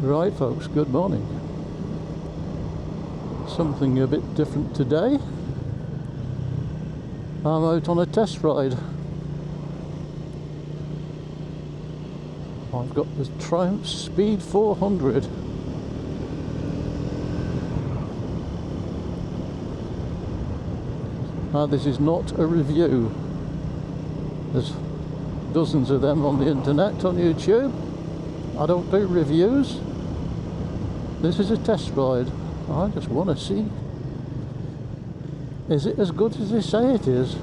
Right folks, good morning. Something a bit different today. I'm out on a test ride. I've got the Triumph Speed 400. Now this is not a review. There's dozens of them on the internet, on YouTube. I don't do reviews. This is a test ride. I just want to see, is it as good as they say it is?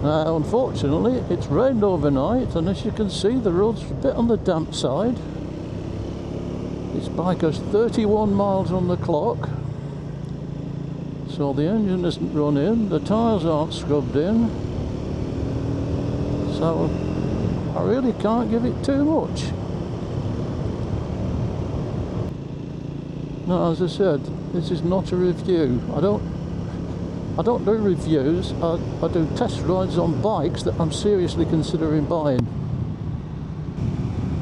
Now unfortunately it's rained overnight, and as you can see the road's a bit on the damp side. This bike has 31 miles on the clock, so the engine isn't run in, the tyres aren't scrubbed in, so I really can't give it too much. Now, as I said, this is not a review. I don't do reviews. I do test rides on bikes that I'm seriously considering buying.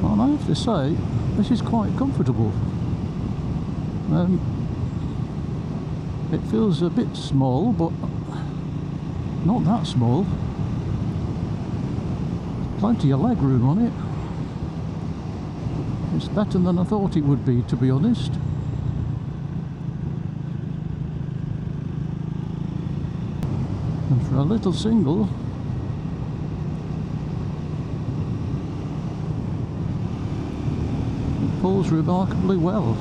And I have to say, this is quite comfortable. It feels a bit small, but not that small. Plenty of leg room on it. It's better than I thought it would be, to be honest. And for a little single, it pulls remarkably well.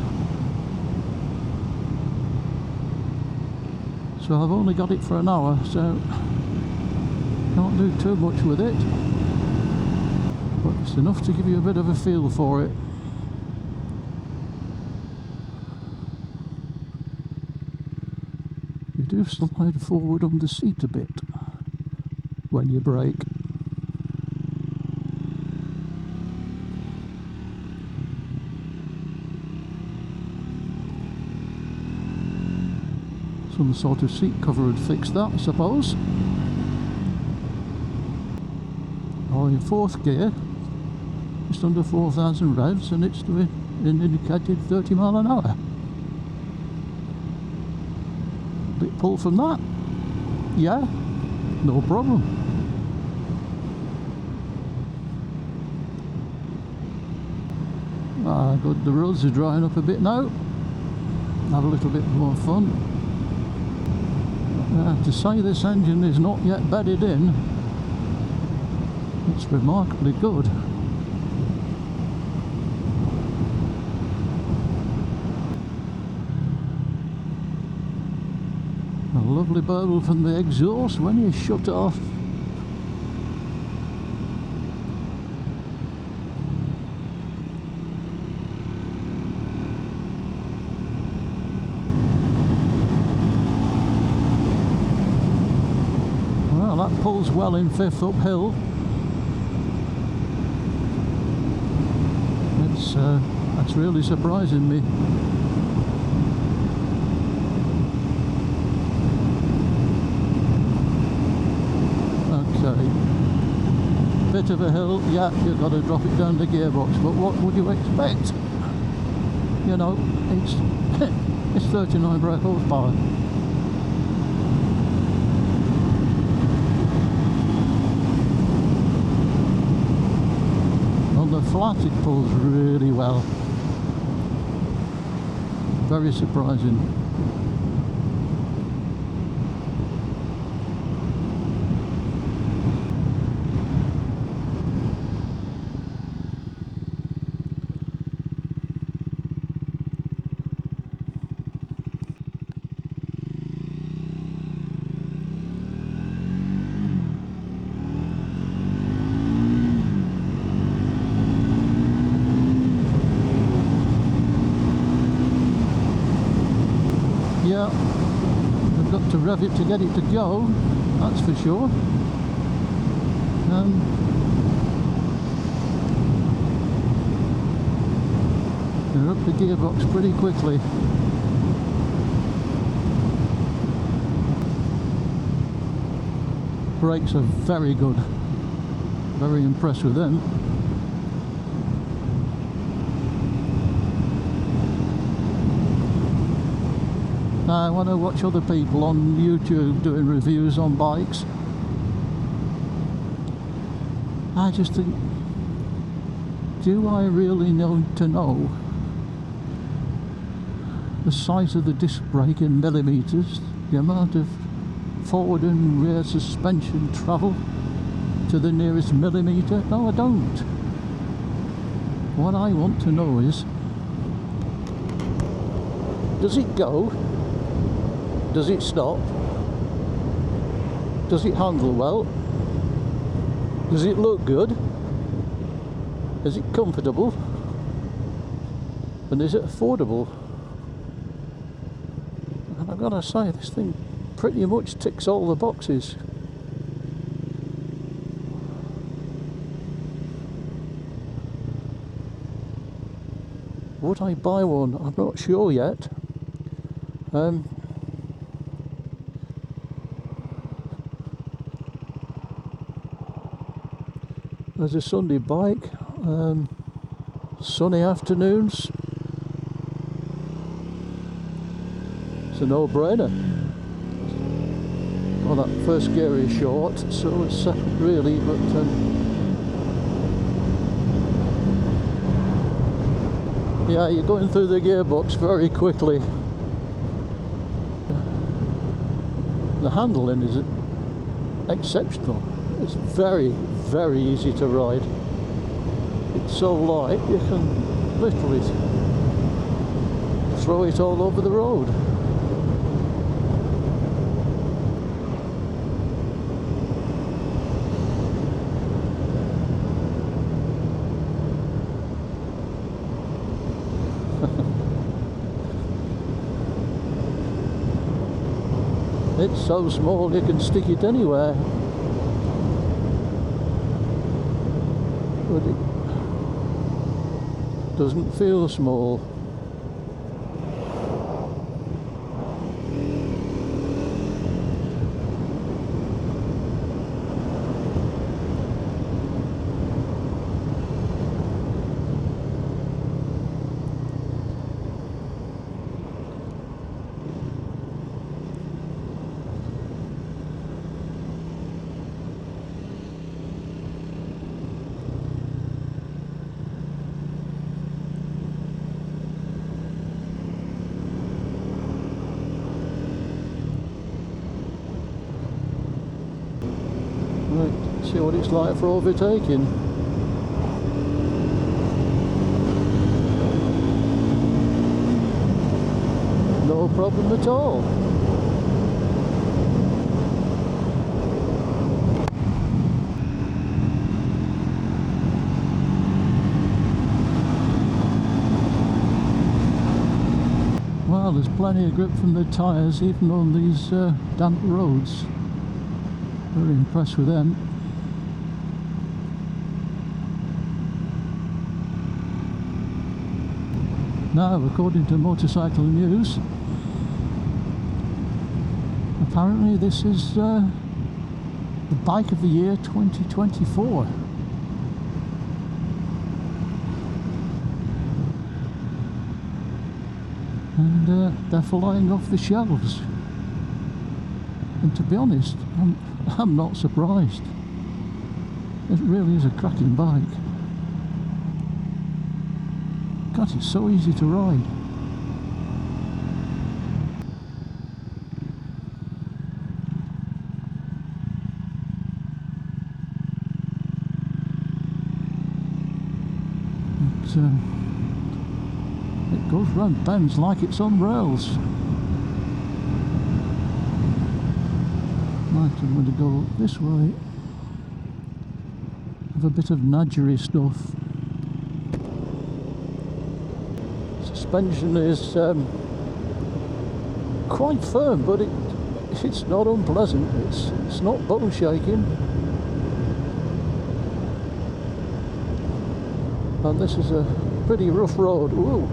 So I've only got it for an hour, so can't do too much with it, but it's enough to give you a bit of a feel for it. You do slide forward on the seat a bit when you brake. Some sort of seat cover would fix that, I suppose. Oh, in fourth gear, just under 4,000 revs, and it's doing an indicated 30 mile an hour. Bit pull from that? Yeah, no problem. Ah, good, the roads are drying up a bit now. Have a little bit more fun. To say this engine is not yet bedded in, it's remarkably good. A lovely burble from the exhaust when you shut off. Well, that pulls well in fifth uphill. That's really surprising me. Okay, bit of a hill, yeah, you've got to drop it down the gearbox, but what would you expect? You know, it's 39 brake horsepower. On the flat it pulls really well. Very surprising. Yeah, I've got to rev it to get it to go, that's for sure. You're up the gearbox pretty quickly. brakes are very good. Very impressed with them. Now, when I watch other people on YouTube doing reviews on bikes, I just think, do I really need to know the size of the disc brake in millimetres, the amount of forward and rear suspension travel to the nearest millimetre? No, I don't. What I want to know is, does it go? Does it stop? Does it handle well? Does it look good? Is it comfortable? And is it affordable? And I've got to say, this thing pretty much ticks all the boxes. Would I buy one? I'm not sure yet. There's a Sunday bike, sunny afternoons, it's a no-brainer. Well, that first gear is short, so it's really, but yeah, you're going through the gearbox very quickly. The handling is exceptional. It's very, very easy to ride. It's so light you can literally throw it all over the road. It's so small you can stick it anywhere. But it doesn't feel small. Right, see what it's like for overtaking. No problem at all. Well, there's plenty of grip from the tyres even on these damp roads. Very impressed with them. Now, according to Motorcycle News, apparently this is the bike of the year 2024. And they're flying off the shelves. And to be honest, I'm not surprised. It really is a cracking bike. God, it's so easy to ride. It goes round bends like it's on rails. Right, I'm going to go this way. Have a bit of nudgery stuff. Suspension is quite firm, but it's not unpleasant. It's not bone shaking. And this is a pretty rough road. Ooh.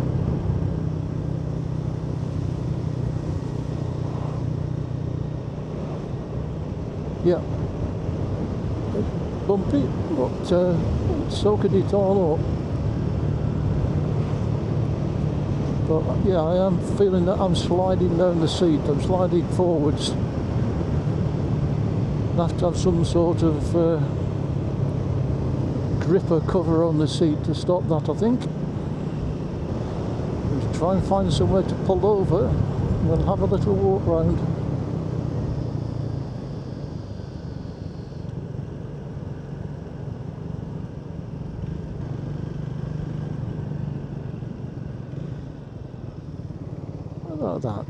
Yeah, bumpy, but soaking it all up. But yeah, I am feeling that I'm sliding down the seat. I'm sliding forwards. I have to have some sort of gripper cover on the seat to stop that, I think. Just try and find somewhere to pull over and we'll have a little walk round. How about that?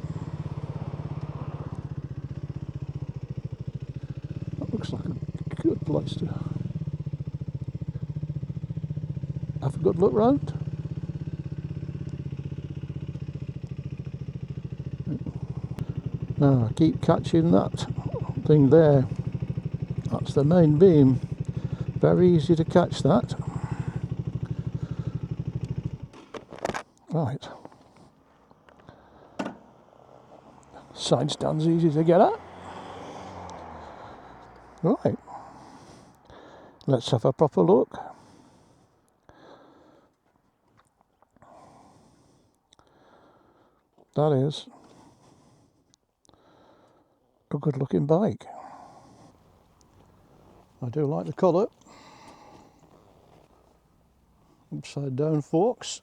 That looks like a good place to have a good look round. Now I keep catching that thing there. That's the main beam. Very easy to catch that. Right. Side stand's easy to get at. Right. Let's have a proper look. That is a good looking bike. I do like the colour. Upside down forks.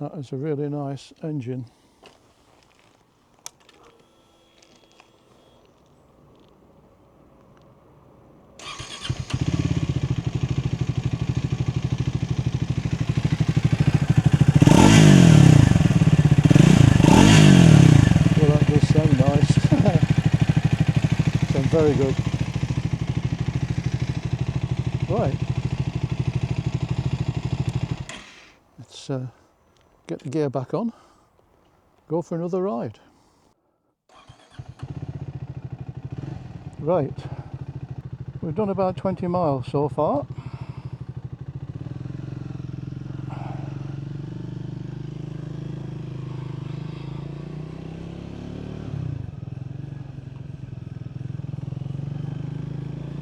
That is a really nice engine. Well, that does sound nice. Sounds very good. Right. Let's get the gear back on. Go for another ride. Right. We've done about 20 miles so far.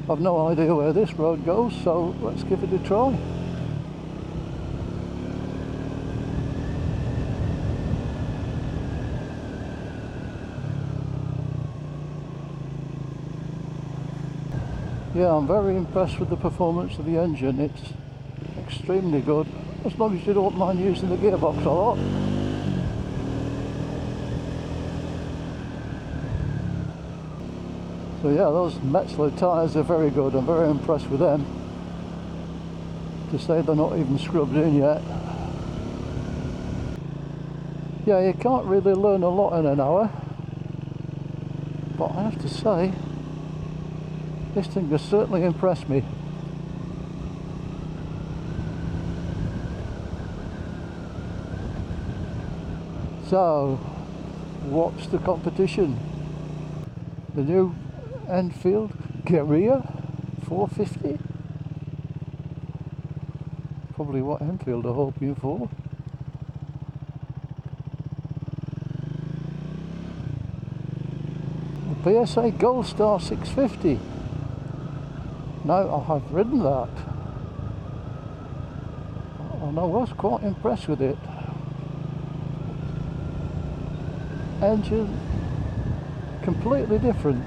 I've no idea where this road goes, so let's give it a try. Yeah, I'm very impressed with the performance of the engine. It's extremely good, as long as you don't mind using the gearbox a lot. So yeah, those Metzeler tyres are very good. I'm very impressed with them. To say they're not even scrubbed in yet. Yeah, you can't really learn a lot in an hour, but I have to say, this thing has certainly impressed me. So, what's the competition? The new Enfield Guerrilla 450? Probably what Enfield are hoping for. The PSA Gold Star 650. Now, I've ridden that, and I was quite impressed with it. Engine completely different.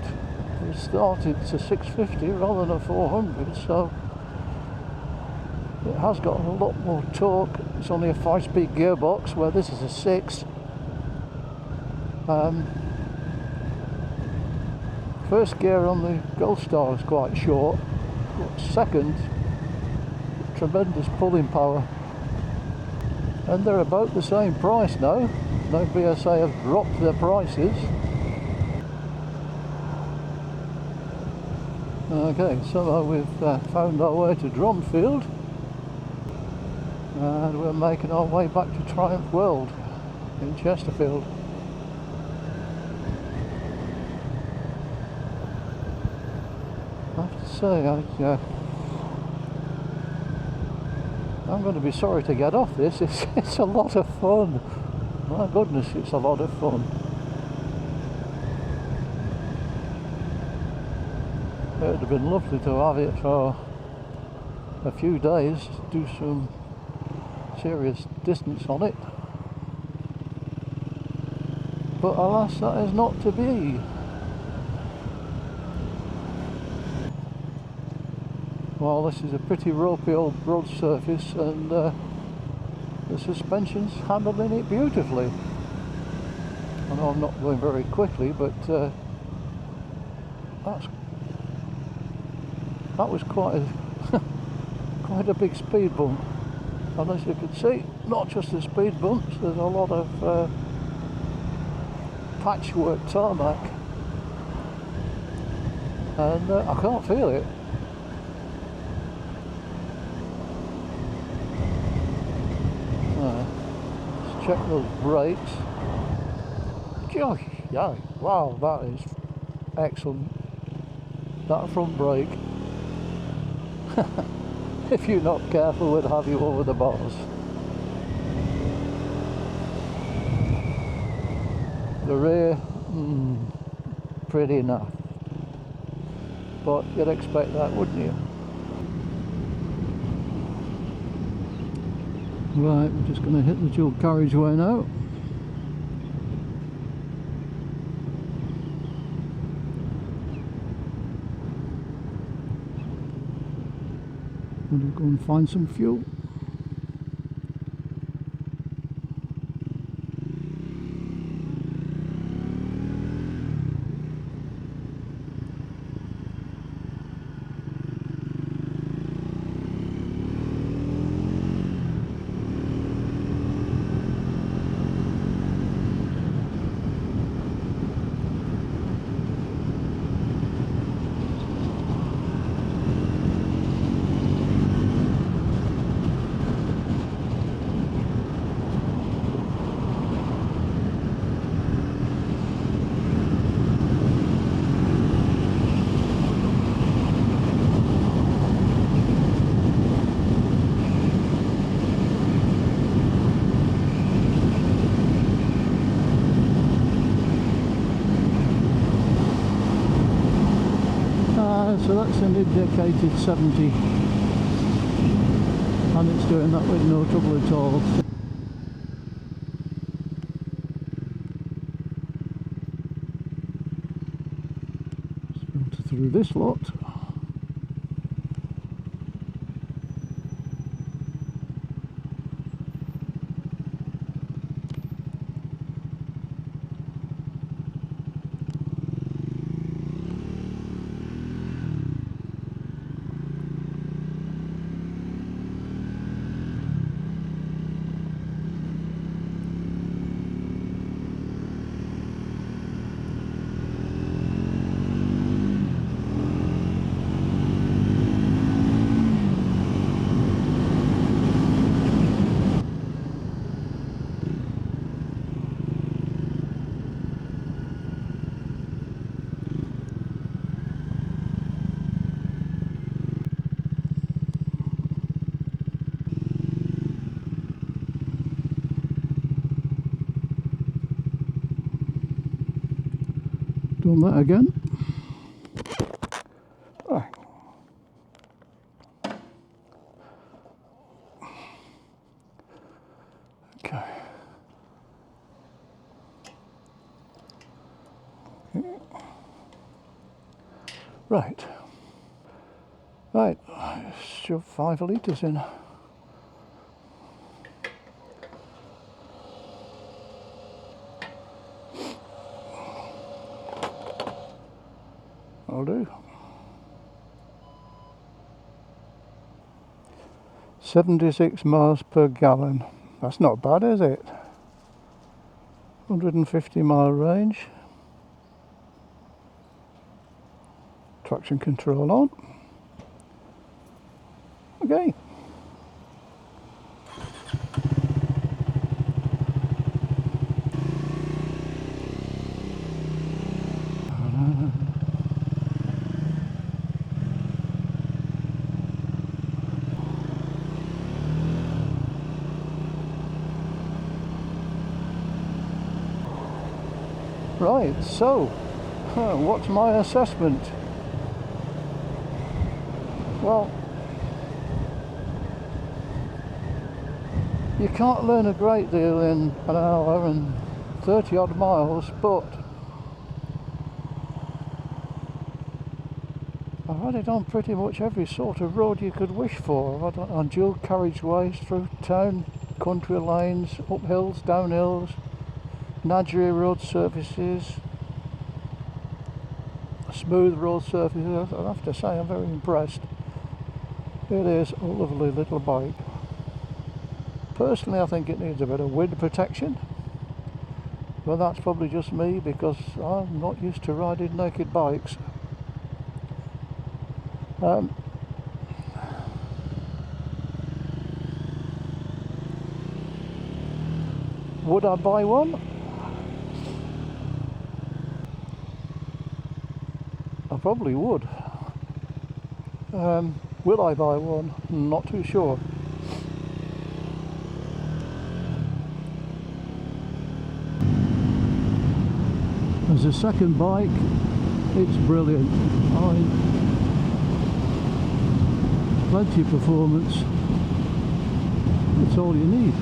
It started to 650 rather than a 400, so it has got a lot more torque. It's only a 5-speed gearbox, where this is a 6. First gear on the Gold Star is quite short, but second, tremendous pulling power. And they're about the same price now. No, BSA have dropped their prices. Okay, so we've found our way to Dronfield, and we're making our way back to Triumph World in Chesterfield. I have to say, I'm going to be sorry to get off this. It's a lot of fun. My goodness, it's a lot of fun. It'd have been lovely to have it for a few days, do some serious distance on it. But alas, that is not to be. Well, this is a pretty ropey old road surface, and the suspension's handling it beautifully. I know I'm not going very quickly, but that was quite a quite a big speed bump. And as you can see, not just the speed bumps, there's a lot of patchwork tarmac, and I can't feel it. Let's check those brakes. Gosh, yeah, wow, that is excellent. That front brake, if you're not careful, would have you over the bars. The rear, pretty naff, but you'd expect that, wouldn't you? Right, we're just going to hit the dual carriageway now. We'll go and find some fuel. So that's an indicated 70, and it's doing that with no trouble at all. Let's filter through this lot. Doing that again. Right. Okay. Right. Right. Shove 5 litres in. I'll do. 76 miles per gallon. That's not bad, is it? 150-mile range. Traction control on. Okay. Right, so what's my assessment? Well, you can't learn a great deal in an hour and 30 odd miles, but I've had it on pretty much every sort of road you could wish for. I've had it on dual carriageways, through town, country lanes, up hills, down hills, Nigeria road surfaces, smooth road surfaces. I have to say I'm very impressed. It is a lovely little bike. Personally, I think it needs a bit of wind protection, but that's probably just me because I'm not used to riding naked bikes. Would I buy one? I probably would. Will I buy one? Not too sure. As a second bike, it's brilliant. Plenty of performance. That's all you need.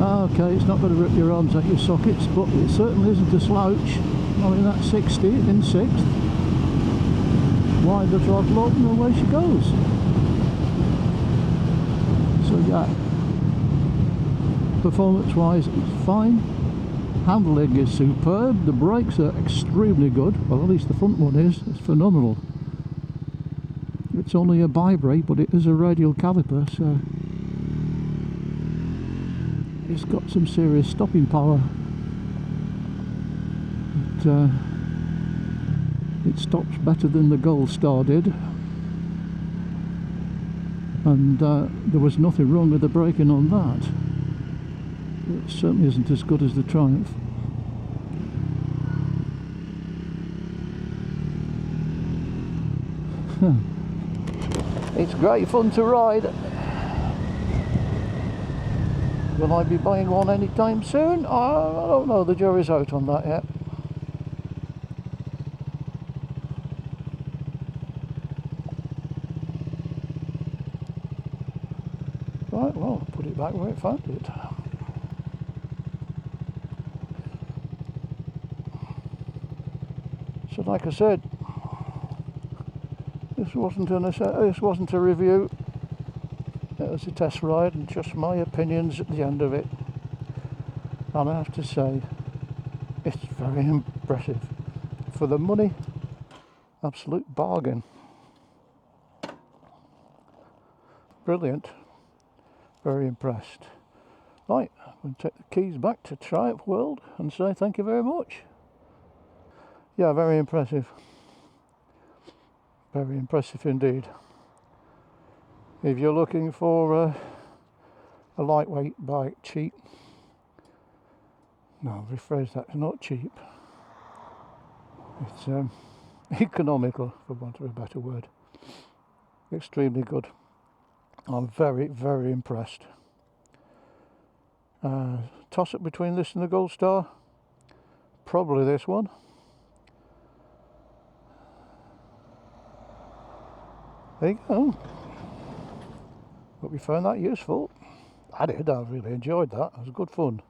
Okay, it's not going to rip your arms out your sockets, but it certainly isn't a slouch. I mean, that's 60 in 6th. Wind the throttle up and away she goes. So yeah, performance wise it's fine. Handling is superb. The brakes are extremely good. Well, at least the front one is. It's phenomenal. It's only a bi-brake, but it is a radial caliper, so it's got some serious stopping power. It stops better than the Gold Star did, and there was nothing wrong with the braking on that. It certainly isn't as good as the Triumph. It's great fun to ride. Will I be buying one anytime soon? I don't know, the jury's out on that yet. Right, well, put it back where it found it. So like I said, this wasn't a review. It was a test ride and just my opinions at the end of it. And I have to say, it's very impressive. For the money, absolute bargain. Brilliant. Very impressed. Right, I'm going to take the keys back to Triumph World and say thank you very much. Yeah, very impressive. Very impressive indeed. If you're looking for a lightweight bike, cheap. No, rephrase that, not cheap. It's economical, for want of a better word. Extremely good. I'm very, very impressed. Toss up between this and the Gold Star. Probably this one. There you go. Hope you found that useful. I did, I really enjoyed that. It was good fun.